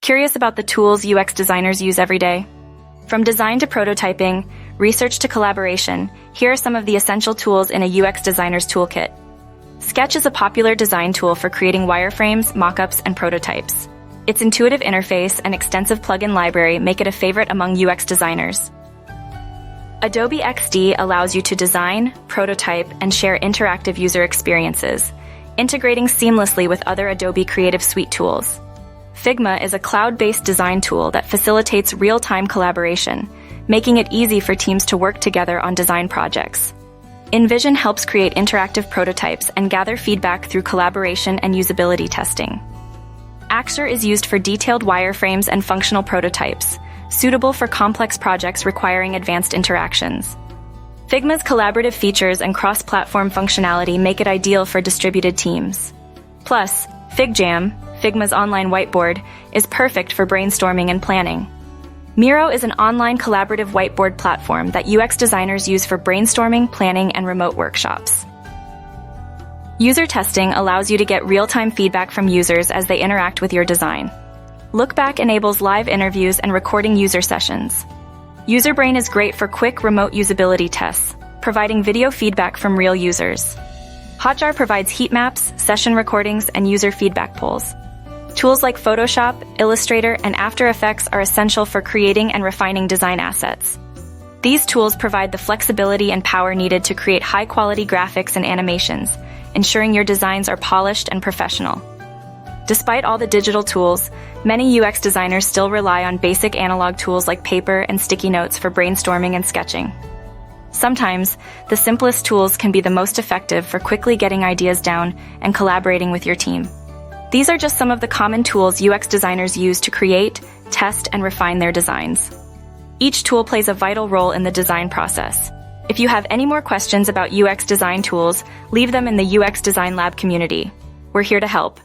Curious about the tools UX designers use every day? From design to prototyping, research to collaboration, here are some of the essential tools in a UX designer's toolkit. Sketch is a popular design tool for creating wireframes, mockups, and prototypes. Its intuitive interface and extensive plugin library make it a favorite among UX designers. Adobe XD allows you to design, prototype, and share interactive user experiences, integrating seamlessly with other Adobe Creative Suite tools. Figma is a cloud-based design tool that facilitates real-time collaboration, making it easy for teams to work together on design projects. InVision helps create interactive prototypes and gather feedback through collaboration and usability testing. Axure is used for detailed wireframes and functional prototypes, suitable for complex projects requiring advanced interactions. Figma's collaborative features and cross-platform functionality make it ideal for distributed teams. Plus, FigJam, Figma's online whiteboard, is perfect for brainstorming and planning. Miro is an online collaborative whiteboard platform that UX designers use for brainstorming, planning, and remote workshops. User testing allows you to get real-time feedback from users as they interact with your design. Lookback enables live interviews and recording user sessions. UserBrain is great for quick remote usability tests, providing video feedback from real users. Hotjar provides heat maps, session recordings, and user feedback polls. Tools like Photoshop, Illustrator, and After Effects are essential for creating and refining design assets. These tools provide the flexibility and power needed to create high-quality graphics and animations, ensuring your designs are polished and professional. Despite all the digital tools, many UX designers still rely on basic analog tools like paper and sticky notes for brainstorming and sketching. Sometimes, the simplest tools can be the most effective for quickly getting ideas down and collaborating with your team. These are just some of the common tools UX designers use to create, test, and refine their designs. Each tool plays a vital role in the design process. If you have any more questions about UX design tools, leave them in the UX Design Lab community. We're here to help.